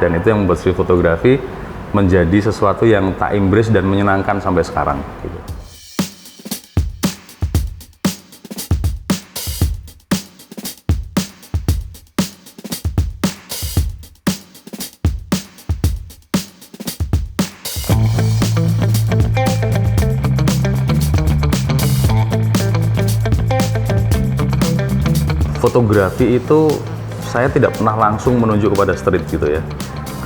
dan itu yang membuat street fotografi menjadi sesuatu yang tak embrace dan menyenangkan sampai sekarang gitu. Fotografi itu saya tidak pernah langsung menuju kepada street gitu ya,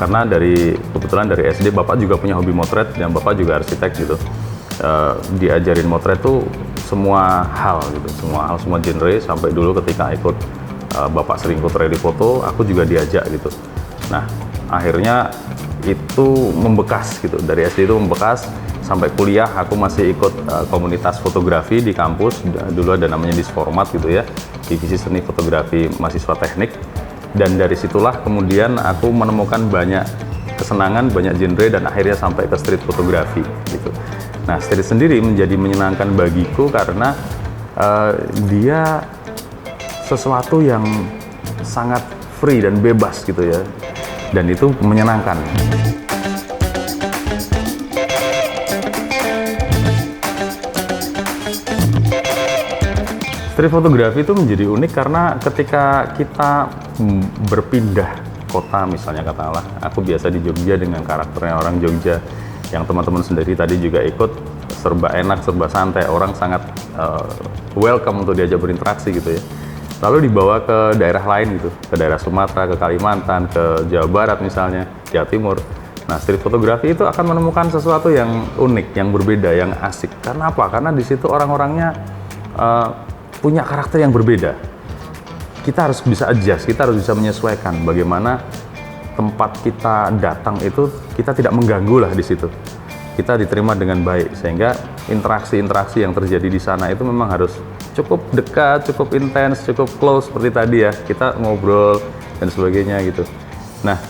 karena kebetulan dari SD Bapak juga punya hobi motret dan Bapak juga arsitek gitu. Diajarin motret tuh semua hal gitu, semua genre, sampai dulu ketika ikut Bapak sering ikut rally foto, aku juga diajak gitu. Nah akhirnya itu membekas gitu, dari SD itu membekas sampai kuliah. Aku masih ikut komunitas fotografi di kampus, dulu ada namanya Disformat gitu ya, divisi seni fotografi mahasiswa teknik, dan dari situlah kemudian aku menemukan banyak kesenangan, banyak genre, dan akhirnya sampai ke street fotografi gitu. Nah street sendiri menjadi menyenangkan bagiku karena dia sesuatu yang sangat free dan bebas gitu ya, dan itu menyenangkan. Street fotografi itu menjadi unik karena ketika kita berpindah kota, misalnya katakanlah aku biasa di Jogja dengan karakternya orang Jogja, yang teman-teman sendiri tadi juga ikut, serba enak, serba santai, orang sangat welcome untuk diajak berinteraksi gitu ya. Lalu dibawa ke daerah lain gitu, ke daerah Sumatera, ke Kalimantan, ke Jawa Barat misalnya, Jawa Timur. Nah street fotografi itu akan menemukan sesuatu yang unik, yang berbeda, yang asik. Karena apa? Karena di situ orang-orangnya punya karakter yang berbeda. Kita harus bisa adjust, kita harus bisa menyesuaikan bagaimana tempat kita datang itu, kita tidak mengganggu lah di situ. Kita diterima dengan baik, sehingga interaksi-interaksi yang terjadi di sana itu memang harus cukup dekat, cukup intens, cukup close seperti tadi ya, kita ngobrol dan sebagainya gitu. Nah,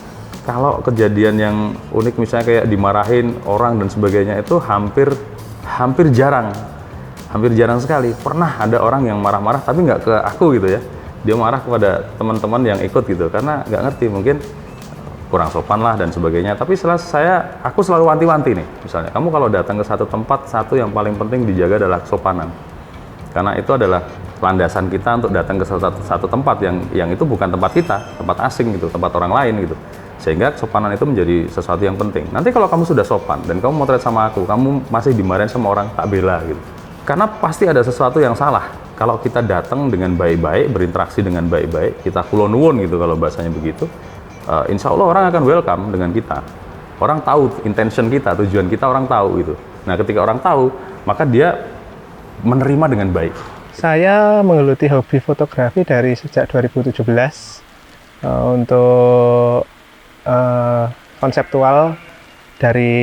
kalau kejadian yang unik misalnya kayak dimarahin orang dan sebagainya itu hampir jarang. Hampir jarang sekali. Pernah ada orang yang marah-marah tapi nggak ke aku gitu ya, dia marah kepada teman-teman yang ikut gitu, karena nggak ngerti, mungkin kurang sopan lah dan sebagainya. Tapi aku selalu wanti-wanti nih, misalnya kamu kalau datang ke satu tempat, satu yang paling penting dijaga adalah kesopanan, karena itu adalah landasan kita untuk datang ke satu tempat yang itu bukan tempat kita, tempat asing gitu, tempat orang lain gitu, sehingga kesopanan itu menjadi sesuatu yang penting. Nanti kalau kamu sudah sopan dan kamu motret sama aku, kamu masih dimarahin sama orang, tak bela gitu. Karena pasti ada sesuatu yang salah kalau kita datang dengan baik-baik, berinteraksi dengan baik-baik, kita kulon-nuwun gitu kalau bahasanya begitu, insya Allah orang akan welcome dengan kita. Orang tahu intention kita, tujuan kita, orang tahu gitu. Nah ketika orang tahu, maka dia menerima dengan baik. Saya menggeluti hobi fotografi dari sejak 2017 untuk konseptual. Dari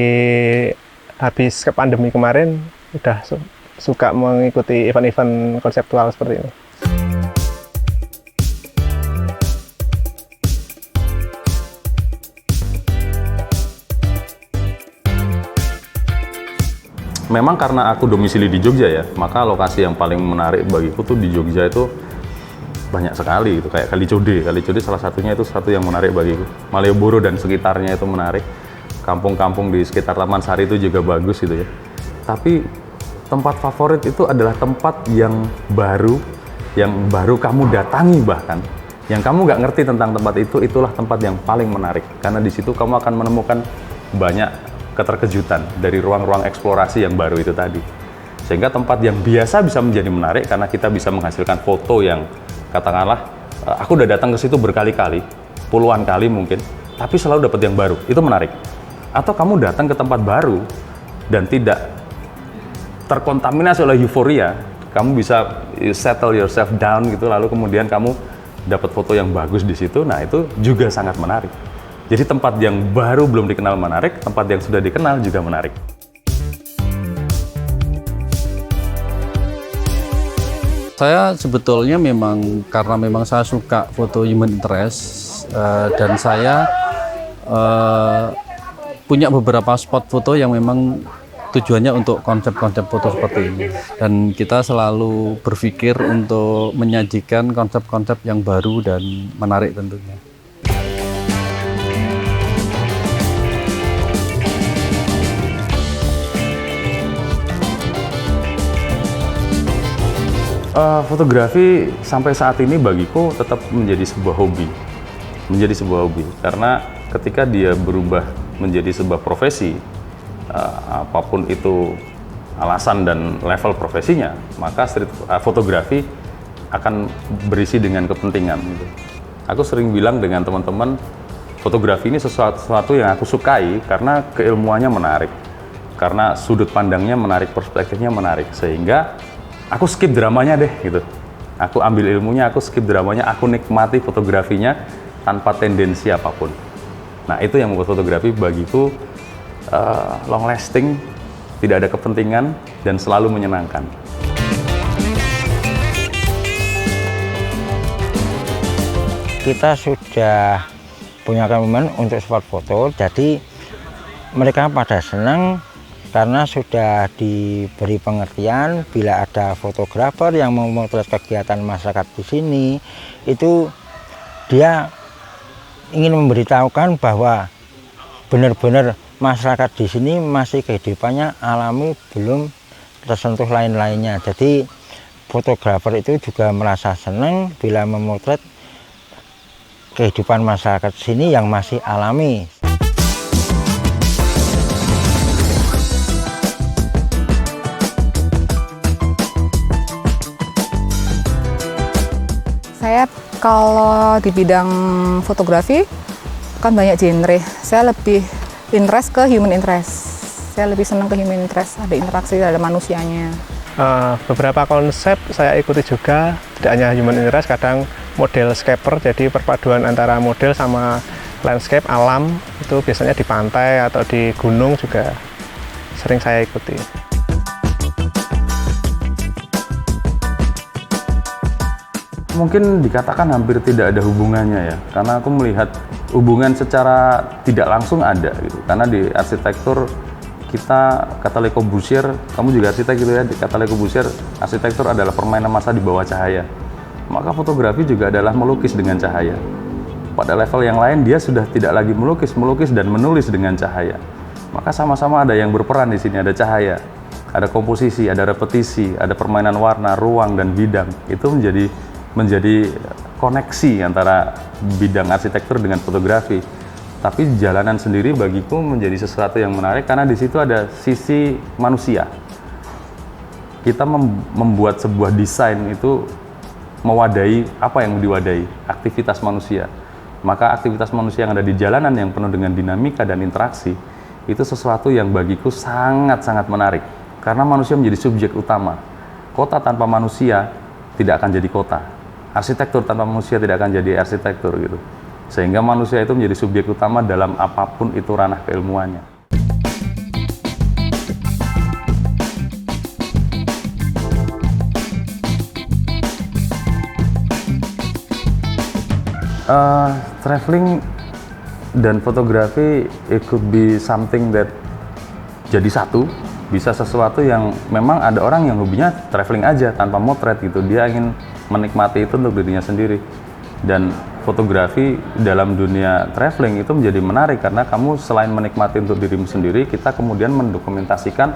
habis ke pandemi kemarin udah suka mengikuti event-event konseptual seperti ini. Memang karena aku domisili di Jogja ya, maka lokasi yang paling menarik bagiku tuh di Jogja itu banyak sekali gitu, kayak Kali Code salah satunya, itu satu yang menarik bagiku. Malioboro dan sekitarnya itu menarik. Kampung-kampung di sekitar Taman Sari itu juga bagus gitu ya. Tapi tempat favorit itu adalah tempat yang baru kamu datangi, bahkan yang kamu nggak ngerti tentang tempat itu, itulah tempat yang paling menarik, karena di situ kamu akan menemukan banyak keterkejutan dari ruang-ruang eksplorasi yang baru itu tadi, sehingga tempat yang biasa bisa menjadi menarik karena kita bisa menghasilkan foto yang katakanlah aku udah datang ke situ berkali-kali, puluhan kali mungkin, tapi selalu dapat yang baru, itu menarik. Atau kamu datang ke tempat baru dan tidak terkontaminasi oleh euforia, kamu bisa settle yourself down gitu, lalu kemudian kamu dapat foto yang bagus di situ. Nah itu juga sangat menarik. Jadi tempat yang baru belum dikenal menarik, tempat yang sudah dikenal juga menarik. Saya sebetulnya memang karena memang saya suka foto human interest, dan saya punya beberapa spot foto yang memang tujuannya untuk konsep-konsep foto seperti ini, dan kita selalu berpikir untuk menyajikan konsep-konsep yang baru dan menarik tentunya. Fotografi sampai saat ini bagiku tetap menjadi sebuah hobi. Menjadi sebuah hobi. Karena ketika dia berubah menjadi sebuah profesi, apapun itu alasan dan level profesinya, maka fotografi akan berisi dengan kepentingan. Gitu. Aku sering bilang dengan teman-teman, fotografi ini sesuatu yang aku sukai karena keilmuannya menarik, karena sudut pandangnya menarik, perspektifnya menarik, sehingga aku skip dramanya deh gitu. Aku ambil ilmunya, aku skip dramanya, aku nikmati fotografinya tanpa tendensi apapun. Nah itu yang membuat fotografi bagiku long lasting, tidak ada kepentingan, dan selalu menyenangkan. Kita sudah punya komitmen untuk spot foto, jadi mereka pada senang karena sudah diberi pengertian bila ada fotografer yang memotret kegiatan masyarakat di sini, itu dia ingin memberitahukan bahwa benar-benar masyarakat di sini masih kehidupannya alami, belum tersentuh lain-lainnya. Jadi fotografer itu juga merasa senang bila memotret kehidupan masyarakat sini yang masih alami. Saya kalau di bidang fotografi kan banyak genre. Saya lebih interest ke human interest. Saya lebih senang ke human interest, ada interaksi, ada manusianya. Beberapa konsep saya ikuti juga, tidak hanya human interest, kadang model scaper, jadi perpaduan antara model sama landscape alam, itu biasanya di pantai atau di gunung juga sering saya ikuti. Mungkin dikatakan hampir tidak ada hubungannya ya, karena aku melihat hubungan secara tidak langsung ada gitu. Karena di arsitektur kita, kata Le Corbusier, kamu juga arsitek gitu ya, kata Le Corbusier, arsitektur adalah permainan massa di bawah cahaya. Maka fotografi juga adalah melukis dengan cahaya. Pada level yang lain dia sudah tidak lagi melukis dan menulis dengan cahaya. Maka sama-sama ada yang berperan di sini, ada cahaya, ada komposisi, ada repetisi, ada permainan warna, ruang dan bidang. Itu menjadi koneksi antara bidang arsitektur dengan fotografi. Tapi jalanan sendiri bagiku menjadi sesuatu yang menarik karena di situ ada sisi manusia. Kita membuat sebuah desain itu mewadahi apa yang diwadahi, aktivitas manusia. Maka aktivitas manusia yang ada di jalanan yang penuh dengan dinamika dan interaksi itu sesuatu yang bagiku sangat-sangat menarik karena manusia menjadi subjek utama. Kota tanpa manusia tidak akan jadi kota. Arsitektur tanpa manusia tidak akan jadi arsitektur gitu. Sehingga manusia itu menjadi subjek utama dalam apapun itu ranah keilmuannya. Traveling dan fotografi it could be something that jadi satu, bisa sesuatu yang memang ada orang yang hobinya traveling aja tanpa motret gitu, dia ingin menikmati itu untuk dirinya sendiri. Dan fotografi dalam dunia traveling itu menjadi menarik karena kamu selain menikmati untuk dirimu sendiri, kita kemudian mendokumentasikan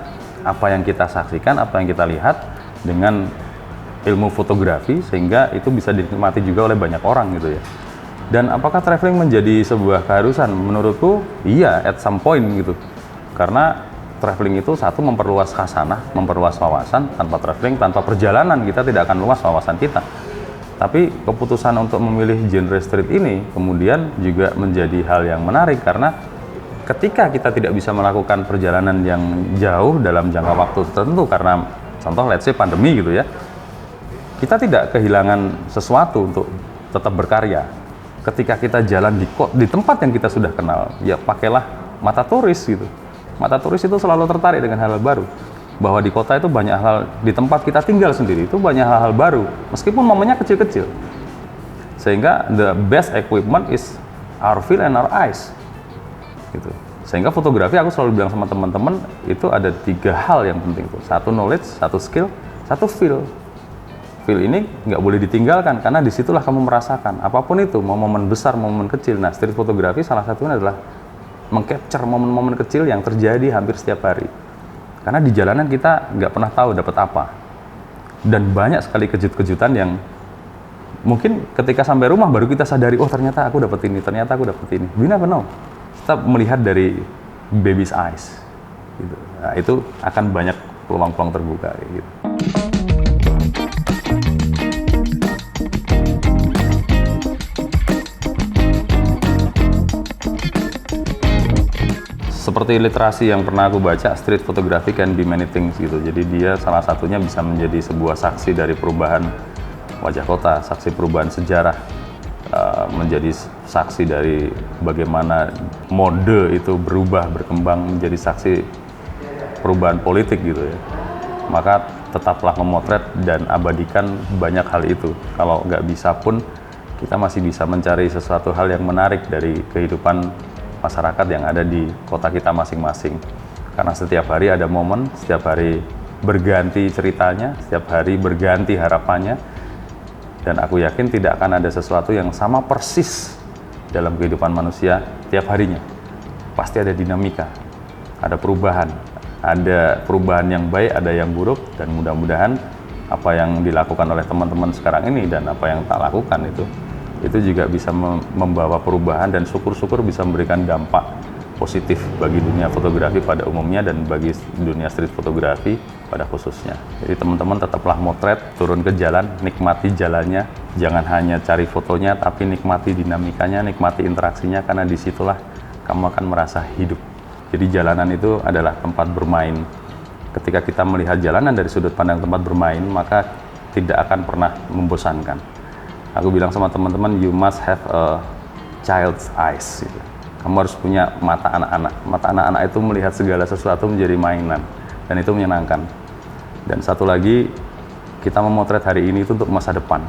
apa yang kita saksikan, apa yang kita lihat dengan ilmu fotografi sehingga itu bisa dinikmati juga oleh banyak orang gitu ya. Dan apakah traveling menjadi sebuah keharusan? Menurutku iya, at some point gitu. Karena traveling itu satu memperluas khasanah, memperluas wawasan. Tanpa traveling, tanpa perjalanan kita tidak akan luas wawasan kita. Tapi keputusan untuk memilih genre street ini kemudian juga menjadi hal yang menarik karena ketika kita tidak bisa melakukan perjalanan yang jauh dalam jangka waktu tertentu karena contoh let's say pandemi gitu ya, kita tidak kehilangan sesuatu untuk tetap berkarya. Ketika kita jalan di tempat yang kita sudah kenal, ya pakailah mata turis gitu. Mata turis itu selalu tertarik dengan hal-hal baru. Bahwa di kota itu banyak hal, di tempat kita tinggal sendiri itu banyak hal-hal baru, meskipun momennya kecil-kecil. Sehingga the best equipment is our feel and our eyes. Gitu. Sehingga fotografi aku selalu bilang sama teman-teman itu ada 3 hal yang penting tuh. 1 knowledge, 1 skill, 1 feel. Feel ini nggak boleh ditinggalkan karena disitulah kamu merasakan apapun itu, mau momen besar, momen kecil. Nah, street fotografi salah satunya adalah mengcapture momen-momen kecil yang terjadi hampir setiap hari. Karena di jalanan kita nggak pernah tahu dapat apa. Dan banyak sekali kejut-kejutan yang mungkin ketika sampai rumah baru kita sadari, oh ternyata aku dapat ini, ternyata aku dapat ini. We never know. Kita melihat dari baby's eyes. Gitu. Nah, itu akan banyak peluang-peluang terbuka kayak gitu. Seperti literasi yang pernah aku baca, street photography can be many things gitu. Jadi dia salah satunya bisa menjadi sebuah saksi dari perubahan wajah kota, saksi perubahan sejarah, menjadi saksi dari bagaimana mode itu berubah, berkembang, menjadi saksi perubahan politik gitu ya. Maka tetaplah memotret dan abadikan banyak hal itu. Kalau nggak bisa pun, kita masih bisa mencari sesuatu hal yang menarik dari kehidupan masyarakat yang ada di kota kita masing-masing. Karena setiap hari ada momen, setiap hari berganti ceritanya, setiap hari berganti harapannya, dan aku yakin tidak akan ada sesuatu yang sama persis dalam kehidupan manusia tiap harinya. Pasti ada dinamika, ada perubahan yang baik, ada yang buruk, dan mudah-mudahan apa yang dilakukan oleh teman-teman sekarang ini dan apa yang tak lakukan itu juga bisa membawa perubahan dan syukur-syukur bisa memberikan dampak positif bagi dunia fotografi pada umumnya dan bagi dunia street fotografi pada khususnya. Jadi teman-teman tetaplah motret, turun ke jalan, nikmati jalannya, jangan hanya cari fotonya tapi nikmati dinamikanya, nikmati interaksinya, karena disitulah kamu akan merasa hidup. Jadi jalanan itu adalah tempat bermain. Ketika kita melihat jalanan dari sudut pandang tempat bermain, maka tidak akan pernah membosankan. Aku bilang sama teman-teman, you must have a child's eyes. Gitu. Kamu harus punya mata anak-anak. Mata anak-anak itu melihat segala sesuatu menjadi mainan, dan itu menyenangkan. Dan satu lagi, kita memotret hari ini itu untuk masa depan,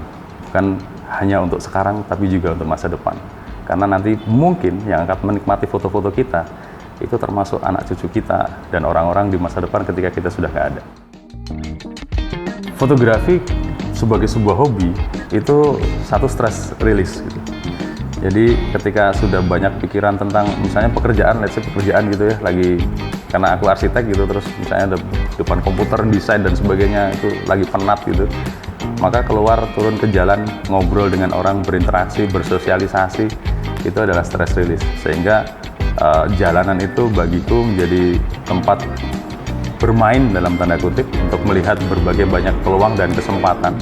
bukan hanya untuk sekarang, tapi juga untuk masa depan. Karena nanti mungkin yang akan menikmati foto-foto kita, itu termasuk anak cucu kita dan orang-orang di masa depan ketika kita sudah nggak ada. Fotografi sebagai sebuah hobi itu satu stress release gitu. Jadi ketika sudah banyak pikiran tentang misalnya pekerjaan, let's say pekerjaan gitu ya, lagi karena aku arsitek gitu, terus misalnya depan komputer, desain dan sebagainya, itu lagi penat gitu, maka keluar, turun ke jalan, ngobrol dengan orang, berinteraksi, bersosialisasi, itu adalah stress release. Sehingga jalanan itu bagiku menjadi tempat bermain dalam tanda kutip untuk melihat berbagai banyak peluang dan kesempatan.